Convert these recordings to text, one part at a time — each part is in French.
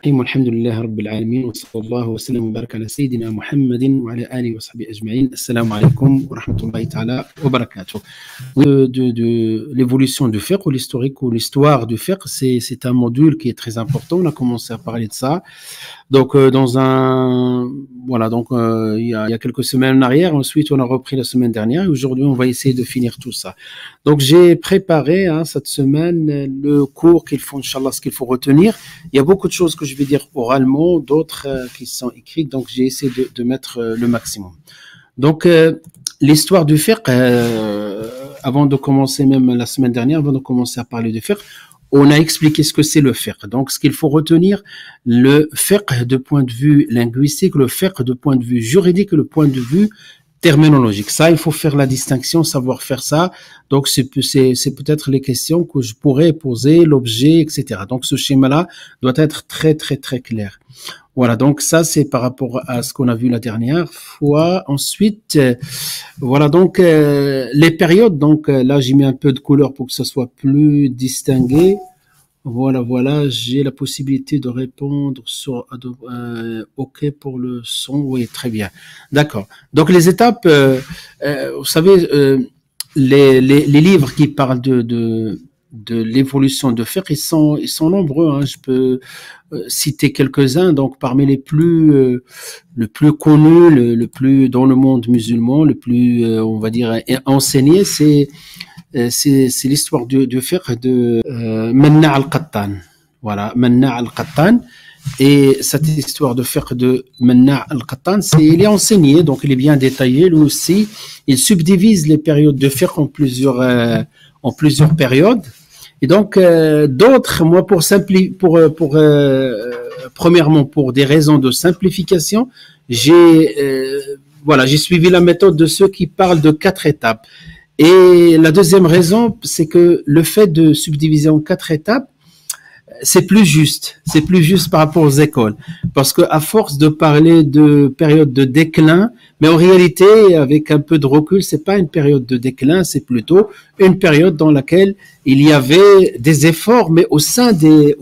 الرحيم والحمد لله رب العالمين وصلى الله وسلم وبارك على سيدنا محمد وعلى آله وصحبه أجمعين. Assalamu alaikum wa rahmatullahi ta'ala wa barakatuh. De l'évolution du fiqh ou l'historique ou l'histoire du fiqh, c'est un module qui est très important. On a commencé à parler de ça. Donc, il y a quelques semaines en arrière. Ensuite, on a repris la semaine dernière. Et aujourd'hui, on va essayer de finir tout ça. Donc, j'ai préparé cette semaine le cours qu'il faut, Inch'Allah, ce qu'il faut retenir. Il y a beaucoup de choses que je vais dire oralement, d'autres qui sont écrites. Donc, j'ai essayé de mettre le maximum. Donc, l'histoire du fiqh, avant de commencer, même la semaine dernière, avant de commencer à parler du fiqh, on a expliqué ce que c'est le fiqh. Donc, ce qu'il faut retenir, le fiqh de point de vue linguistique, le fiqh de point de vue juridique, le point de vue terminologique. Ça, il faut faire la distinction, savoir faire ça. Donc, c'est peut-être les questions que je pourrais poser, l'objet, etc. Donc, ce schéma-là doit être très, très, très clair. Voilà, donc ça, c'est par rapport à ce qu'on a vu la dernière fois. Ensuite, voilà, donc les périodes. Donc là, j'ai mis un peu de couleur pour que ça soit plus distingué. Voilà, j'ai la possibilité de répondre sur OK pour le son. Oui, très bien. D'accord. Donc les étapes, vous savez, les livres qui parlent de l'évolution de fiqh, ils sont nombreux, hein. Je peux citer quelques-uns. Donc parmi le plus connu, le plus dans le monde musulman, le plus on va dire enseigné, c'est l'histoire du fiqh de Manna' al-Qattan. Voilà, Manna' al-Qattan. Et cette histoire de fiqh de Manna' al-Qattan, il est enseigné, donc il est bien détaillé. Lui aussi, il subdivise les périodes de fiqh en plusieurs périodes. Et donc d'autres, moi premièrement pour des raisons de simplification, j'ai suivi la méthode de ceux qui parlent de 4 étapes. Et la deuxième raison, c'est que le fait de subdiviser en 4 étapes, c'est plus juste par rapport aux écoles, parce que à force de parler de période de déclin, mais en réalité, avec un peu de recul, c'est pas une période de déclin, c'est plutôt une période dans laquelle il y avait des efforts, mais au sein des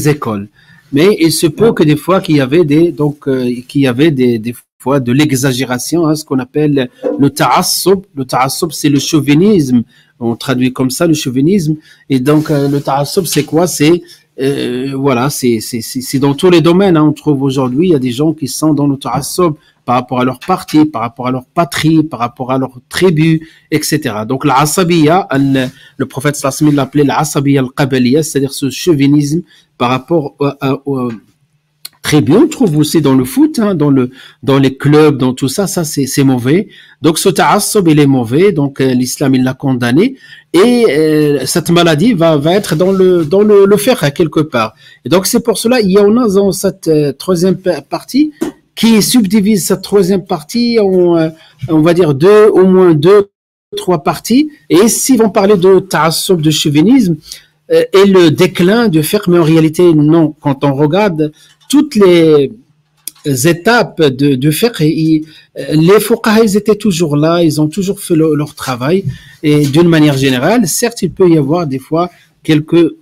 écoles. Mais il se peut que des fois qu'il y avait des fois de l'exagération, ce qu'on appelle le ta'assub. Le ta'assub, c'est le chauvinisme. On traduit comme ça le chauvinisme. Et donc le ta'assub, c'est quoi? C'est dans tous les domaines. On trouve aujourd'hui, il y a des gens qui sont dans le ta'assub par rapport à leur parti, par rapport à leur patrie, par rapport à leur tribu, etc. Donc l'asabiyya, le prophète sallallahu alayhi wa sallam l'appelait l'asabiyya al-qabaliyya, c'est-à-dire ce chauvinisme par rapport au très bien, on trouve aussi dans le foot, dans les clubs, dans tout ça, c'est mauvais. Donc ce ta'assub, il est mauvais, donc l'islam il l'a condamné, et cette maladie va être dans le fiqh quelque part. Et donc c'est pour cela, il y en a dans cette troisième partie qui subdivise cette troisième partie en on va dire au moins deux, 3 parties. Et s'ils vont parler de ta'assub, de chauvinisme et le déclin du fiqh, mais en réalité non. Quand on regarde toutes les étapes de fiqh, les fuqaha, ils étaient toujours là, ils ont toujours fait leur travail, et d'une manière générale, certes, il peut y avoir des fois quelques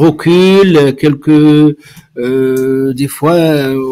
recul, des fois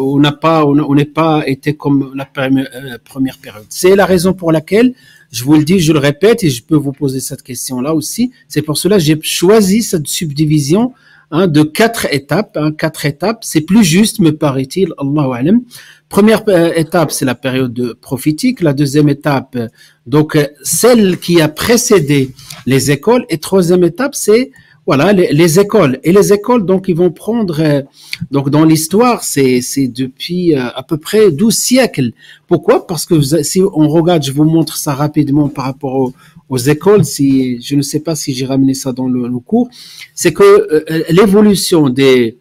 on n'est pas été comme la première période. C'est la raison pour laquelle je vous le dis, je le répète, et je peux vous poser cette question-là aussi. C'est pour cela que j'ai choisi cette subdivision de 4 étapes. 4 étapes, c'est plus juste, me paraît-il. Allahu a'lam. Première étape, c'est la période prophétique. La deuxième étape, donc celle qui a précédé les écoles. Et troisième étape, c'est les écoles. Et les écoles, donc, ils vont prendre, donc, dans l'histoire, c'est depuis à peu près 12 siècles. Pourquoi? Parce que si on regarde, je vous montre ça rapidement par rapport aux écoles, je ne sais pas si j'ai ramené ça dans le cours, c'est que l'évolution des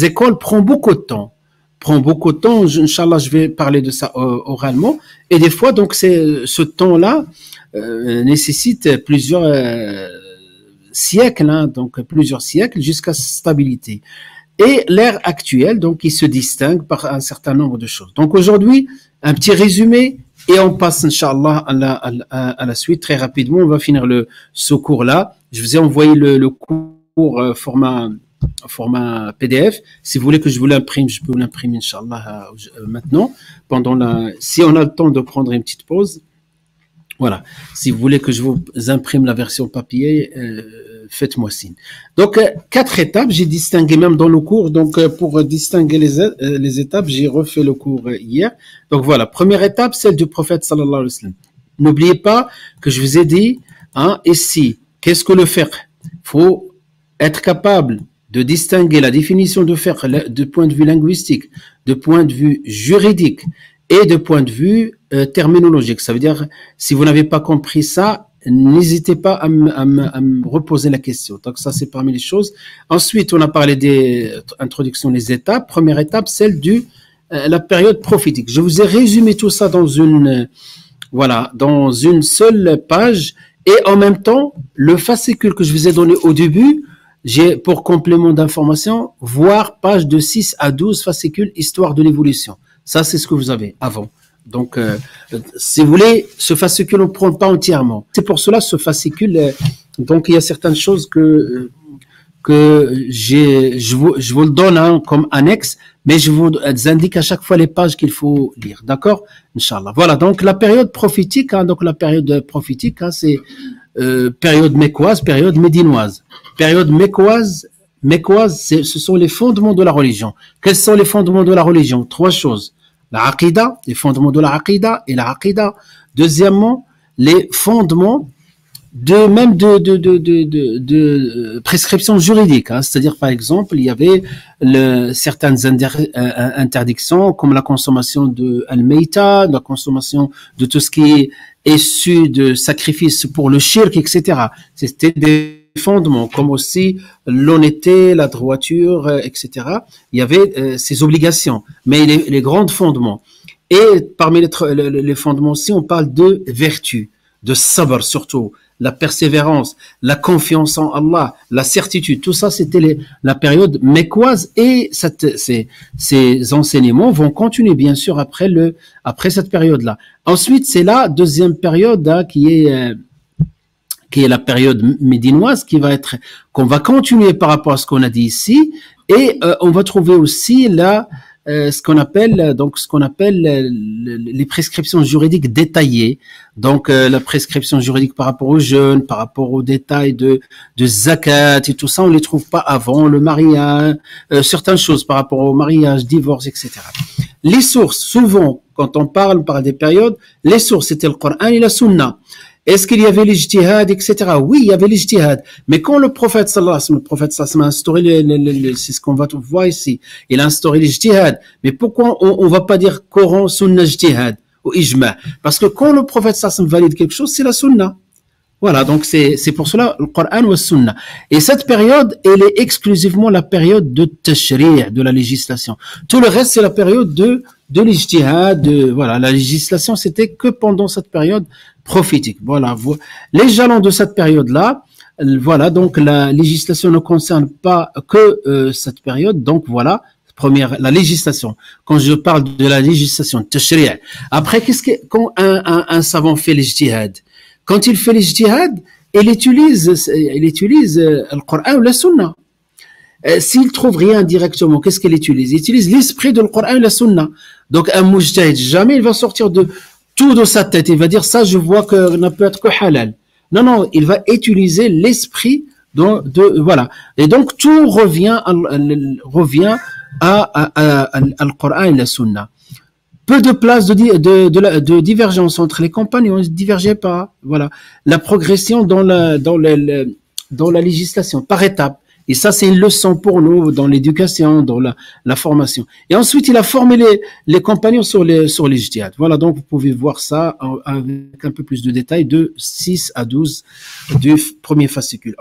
écoles prend beaucoup de temps. Inch'Allah, je vais parler de ça oralement. Et des fois, donc, ce temps-là nécessite plusieurs siècles, donc plusieurs siècles jusqu'à stabilité. Et l'ère actuelle, donc, il se distingue par un certain nombre de choses. Donc aujourd'hui, un petit résumé et on passe, Inch'Allah, à la suite. Très rapidement, on va finir ce cours-là. Je vous ai envoyé le cours format PDF. Si vous voulez que je vous l'imprime, je peux vous l'imprimer, Inch'Allah, maintenant. Si on a le temps de prendre une petite pause. Voilà. Si vous voulez que je vous imprime la version papier, faites-moi signe. Donc, 4 étapes, j'ai distingué même dans le cours. Donc, pour distinguer les étapes, j'ai refait le cours hier. Donc, voilà. Première étape, celle du prophète sallallahu alayhi wa sallam. N'oubliez pas que je vous ai dit, ici, qu'est-ce que le fiqh? Faut être capable de distinguer la définition de fiqh de point de vue linguistique, de point de vue juridique et de point de vue terminologique. Ça veut dire, si vous n'avez pas compris ça, n'hésitez pas à me reposer la question. Donc ça, c'est parmi les choses. Ensuite, on a parlé des introductions, les étapes. Première étape, celle la période prophétique. Je vous ai résumé tout ça dans une seule page. Et en même temps, le fascicule que je vous ai donné au début, j'ai pour complément d'information, voir page de 6 à 12 fascicules, histoire de l'évolution. Ça, c'est ce que vous avez avant. Donc, si vous voulez, ce fascicule, on ne prend pas entièrement. C'est pour cela, ce fascicule, donc il y a certaines choses que je vous le donne comme annexe, mais je vous indique à chaque fois les pages qu'il faut lire. D'accord? Inch'Allah. Voilà, donc la période prophétique, c'est période mécoise, période médinoise. Période mécoise, ce sont les fondements de la religion. Quels sont les fondements de la religion? 3 choses. La aqidah, les fondements de la aqidah et la aqidah. Deuxièmement, les fondements de prescriptions juridiques. C'est-à-dire, par exemple, il y avait certaines interdictions comme la consommation de al-mayta, la consommation de tout ce qui est issu de sacrifices pour le shirk, etc. C'était des fondements, comme aussi l'honnêteté, la droiture, etc. Il y avait ces obligations, mais les grands fondements. Et parmi les fondements aussi, on parle de vertu, de sabr surtout, la persévérance, la confiance en Allah, la certitude. Tout ça, c'était la période mécoise et ces enseignements vont continuer bien sûr après cette période-là. Ensuite, c'est la deuxième période qui est la période médinoise qu'on va continuer par rapport à ce qu'on a dit ici, et on va trouver aussi ce qu'on appelle les prescriptions juridiques détaillées. Donc la prescription juridique par rapport aux jeûnes, par rapport aux détails de zakat et tout ça, on les trouve pas avant le mariage, certaines choses par rapport au mariage, divorce, etc. Les sources, souvent quand on parle par des périodes, les sources c'était le Coran et la Sunna. Est-ce qu'il y avait l'ijtihad, etc. Oui, il y avait l'ijtihad. Mais quand le prophète sallallahu alayhi wa sallam a instauré, c'est ce qu'on va voir ici, il a instauré l'ijtihad. Mais pourquoi on va pas dire Coran, Sunna, ijtihad ou ijma? Parce que quand le prophète sallallahu alayhi wa sallam valide quelque chose, c'est la Sunna. Voilà, donc c'est pour cela le Coran ou la Sunna. Et cette période, elle est exclusivement la période de tashri', de la législation. Tout le reste, c'est la période de l'ijtihad. Voilà, la législation, c'était que pendant cette période prophétique. Voilà, les jalons de cette période-là. Voilà, donc la législation ne concerne pas que cette période. Donc voilà, la législation. Quand je parle de la législation, tashri'. Après, quand un savant fait l'ijtihad? Quand il fait l'ijtihad, il utilise le Coran ou la Sunna. S'il trouve rien directement, qu'est-ce qu'il utilise? Il utilise l'esprit de le Coran et la Sunna. Donc un mujtahid, jamais il va sortir de tout de sa tête. Il va dire ça, je vois que ça ne peut être que halal. Non, il va utiliser l'esprit voilà. Et donc tout revient à Coran et la Sunna. Peu de place de divergence entre les compagnons, ils ne divergeaient pas. Voilà. La progression dans la législation, par étapes. Et ça, c'est une leçon pour nous dans l'éducation, dans la formation. Et ensuite, il a formé les compagnons sur l'ijtihad. Voilà, donc vous pouvez voir ça avec un peu plus de détails de 6 à 12 du premier fascicule.